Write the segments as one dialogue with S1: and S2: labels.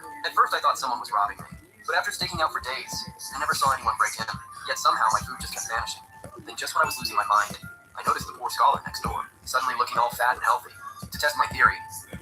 S1: there. At first I thought someone was robbing me, but after staking out for days, I never saw anyone break in. Yet somehow my food just kept vanishing. Then just when I was losing my mind, I noticed the poor scholar next door, suddenly looking all fat and healthy. To test my theory,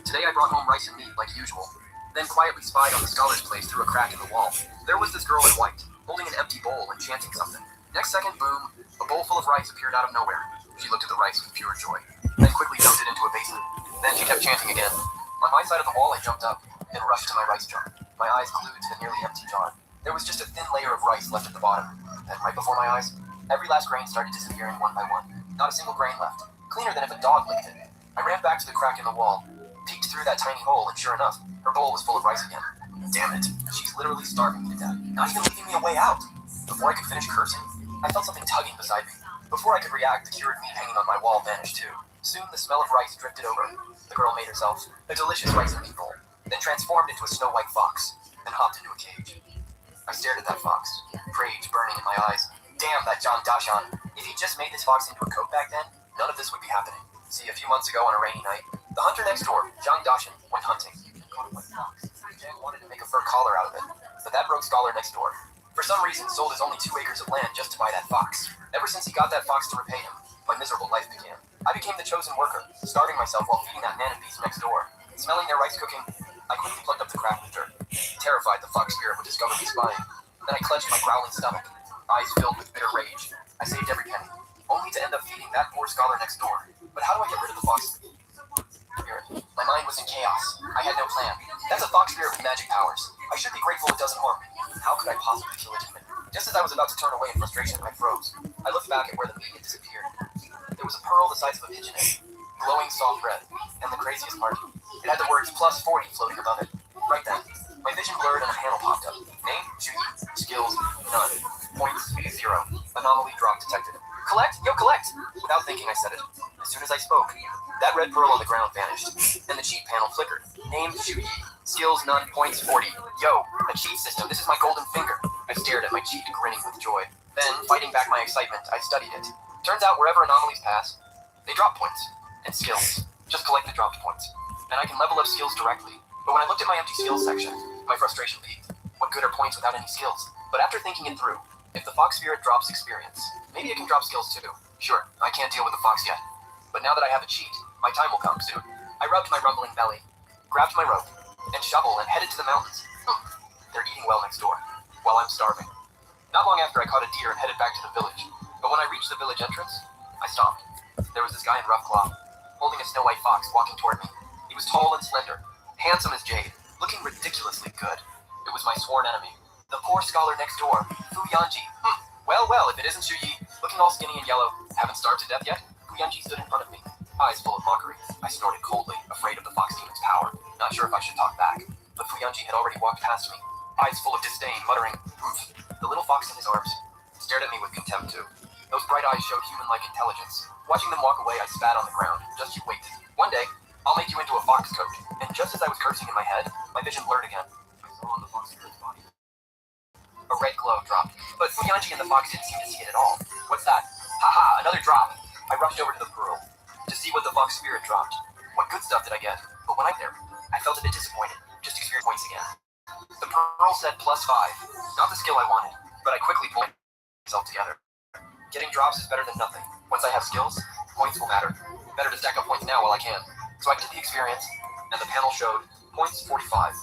S1: today I brought home rice and meat like usual, then quietly spied on the scholar's place through a crack in the wall. There was this girl in white, holding an empty bowl and chanting something. Next second, boom, a bowl full of rice appeared out of nowhere. She looked at the rice with pure joy, then quickly dumped it into a basin. Then she kept chanting again. On my side of the wall, I jumped up and rushed to my rice jar, my eyes glued to the nearly empty jar. There was just a thin layer of rice left at the bottom, and right before my eyes, every last grain started disappearing one by one. Not a single grain left, cleaner than if a dog licked it. I ran back to the crack in the wall, peeked through that tiny hole, and sure enough, her bowl was full of rice again. Damn it, she's literally starving me to death, not even leaving me a way out. Before I could finish cursing, I felt something tugging beside me. Before I could react, the cured meat hanging on my wall vanished too. Soon the smell of rice drifted over. The girl made herself a delicious rice and meat bowl, then transformed into a snow-white fox, then hopped into a cage. I stared at that fox, rage burning in my eyes. Damn that John Dashan. If he just made this fox into a coat back then, none of this would be happening. See, a few months ago on a rainy night, the hunter next door, John Dashan, went hunting. Caught a white fox. Jan wanted to make a fur collar out of it, but that broke scholar next door. For some reason, sold his only 2 acres of land just to buy that fox. Ever since he got that fox to repay him, my miserable life began. I became the chosen worker, starving myself while feeding that man and beast next door. Smelling their rice cooking, I quickly plugged up the crack with dirt. Terrified the fox spirit would discover me spying. Then I clenched my growling stomach, eyes filled with bitter rage. I saved every penny, only to end up feeding that poor scholar next door. But how do I get rid of the fox spirit? My mind was in chaos. I had no plan. That's a fox spirit with magic powers. I should be grateful it doesn't harm me. How could I possibly kill it even? Just as I was about to turn away in frustration, I froze. I looked back at where the meat had disappeared. There was a pearl the size of a pigeon egg, glowing soft red, and the craziest part, it had the words +40 floating above it. Right then, my vision blurred and a panel popped up. Name, Judy. Skills, none. Points, 0. Anomaly drop detected. Collect? Yo, collect! Without thinking, I said it. As soon as I spoke, that red pearl on the ground vanished, and the cheat panel flickered. Name, Judy. Skills, none. Points, 40. Yo, a cheat system. This is my golden finger. I stared at my cheat, grinning with joy. Then, fighting back my excitement, I studied it. Turns out wherever anomalies pass, they drop points. And skills. Just collect the dropped points. And I can level up skills directly. But when I looked at my empty skills section, my frustration peaked. What good are points without any skills? But after thinking it through, if the fox spirit drops experience, maybe it can drop skills too. Sure, I can't deal with the fox yet. But now that I have a cheat, my time will come soon. I rubbed my rumbling belly, grabbed my rope, and shovel and headed to the mountains. They're eating well next door, while I'm starving. Not long after, I caught a deer and headed back to the village. But when I reached the village entrance, I stopped. There was this guy in rough cloth, holding a snow-white fox, walking toward me. He was tall and slender, handsome as jade, looking ridiculously good. It was my sworn enemy, the poor scholar next door, Fu Yanji. Well, if it isn't Shu Yi, looking all skinny and yellow, haven't starved to death yet? Fu Yanji stood in front of me, eyes full of mockery. I snorted coldly, afraid of the fox demon's power, not sure if I should talk back. But Fu Yanji had already walked past me, eyes full of disdain, muttering, "Oof." The little fox in his arms stared at me with contempt too. Those bright eyes showed human-like intelligence. Watching them walk away, I spat on the ground. Just you wait. One day, I'll make you into a fox coat. And just as I was cursing in my head, my vision blurred again. I saw on the fox spirit's body a red glow dropped, but Fuyanji and the fox didn't seem to see it at all. What's that? Haha, another drop. I rushed over to the pearl to see what the fox spirit dropped. What good stuff did I get? But when I there, I felt a bit disappointed. Just experience points again. The pearl said +5. Not the skill I wanted, but I quickly pulled myself together. Getting drops is better than nothing. Once I have skills, points will matter. Better to stack up points now while I can. So I did the experience, and the panel showed points 45.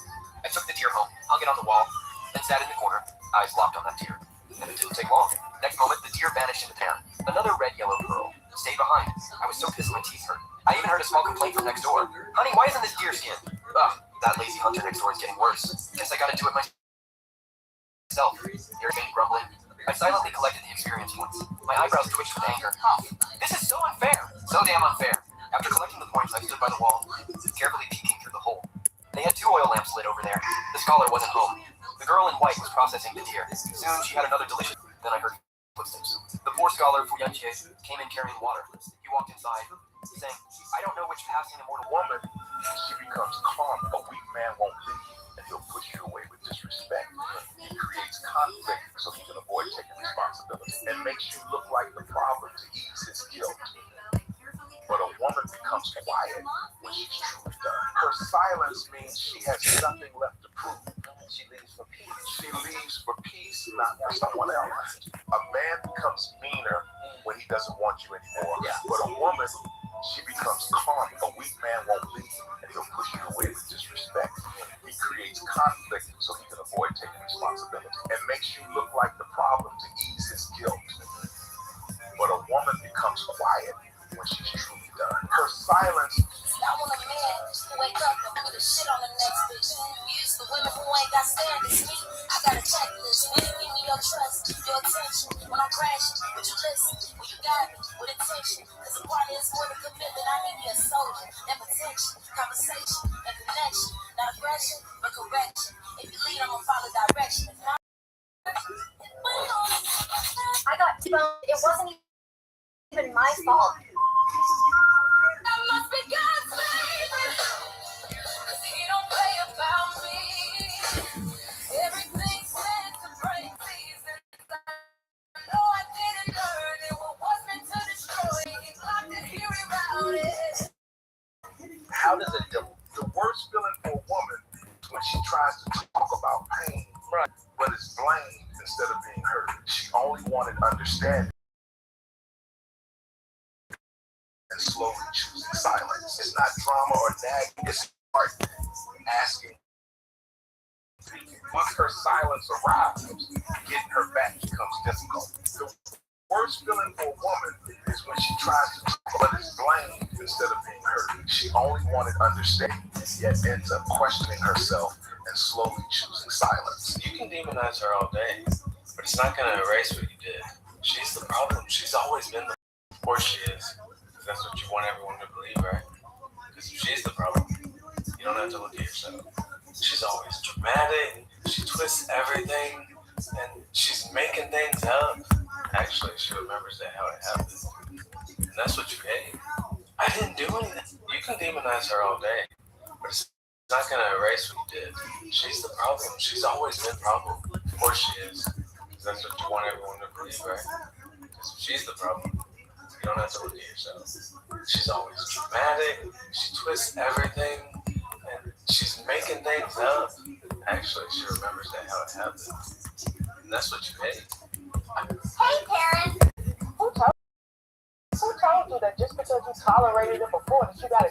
S1: I took the deer home, hung it on the wall, then sat in the corner, eyes locked on that deer. And it didn't take long. Next moment, the deer vanished into the air. Another red-yellow pearl stayed behind. I was so pissed my teeth hurt. I even heard a small complaint from next door. Honey, why isn't this deer skin? Ugh, that lazy hunter next door is getting worse. Guess I gotta do it myself. Irritating grumbling. I silently collected the experience points. My eyebrows twitched with anger. This is so unfair! So damn unfair. After collecting the points, I stood by the wall, carefully peeking through the hole. They had 2 oil lamps lit over there. The scholar wasn't home. The girl in white was processing the deer. Soon she had another delicious... Then I heard footsteps. The poor scholar, Fu Yanjie, came in carrying water. He walked inside, saying, "I don't know which passing immortal woman."
S2: She becomes calm. A weak man won't leave, and he'll push you away with disrespect. He creates conflict so he can avoid taking responsibility and makes you look like the problem to ease his guilt. But a woman becomes quiet when she's truly done. Her silence means she has nothing left to prove. not for someone else. A man becomes meaner when he doesn't want you anymore. But a woman, she becomes calm. A weak man won't leave, and he'll push you away with disrespect. He creates conflict so he can avoid taking responsibility and makes you look like the problem to ease his guilt. But a woman becomes quiet when she's truly done. Her silence.
S3: I want a man who wake up and put the shit on the next bitch. You used to women who ain't got standards. Me, I got a checklist. Will you give me your trust, your attention? When I crash, would you listen? Will you guide me with intention? Cause a partner is more than commitment. I need me a soldier and protection, conversation and connection. Not aggression, but correction. If you lead, I'ma follow direction. If not,
S4: I got T-boned. It wasn't even my fault.
S3: that must be God's favor. Cause he don't play about me. Everything's meant to break seasons. I know I didn't learn it. What was meant to destroy it. He blocked it, he rerouted it.
S2: How does it go? The worst feeling for a woman is when she tries to talk about pain, but is blamed instead of being heard. She only wanted understanding and slowly choosing silence. It's not drama or nagging, it's art asking. Once her silence arrives, getting her back becomes difficult. The worst feeling for a woman is when she tries to talk but is blamed instead of being heard. She only wanted understanding, yet ends up questioning herself and slowly choosing silence.
S5: You can demonize her all day, but it's not going to erase what you did. She's the problem. She's always been the problem. Of course she is. Because that's what you want everyone to believe, right? Because if she's the problem, you don't have to look at yourself. She's always dramatic. She twists everything. And she's making things up. Actually, she remembers that how it happened. And that's what you hate. I didn't do anything. You can demonize her all day, but it's not going to erase what you did. She's the problem. She's always been the problem. Of course she is. Because that's what you want everyone to believe, right? Because if she's the problem, you don't have to look at yourself. She's always dramatic. She twists everything. And she's making things up. Actually, she remembers that how it happened. And that's what you hate.
S4: Hey, parents.
S6: Who told you that just because you tolerated it before that you gotta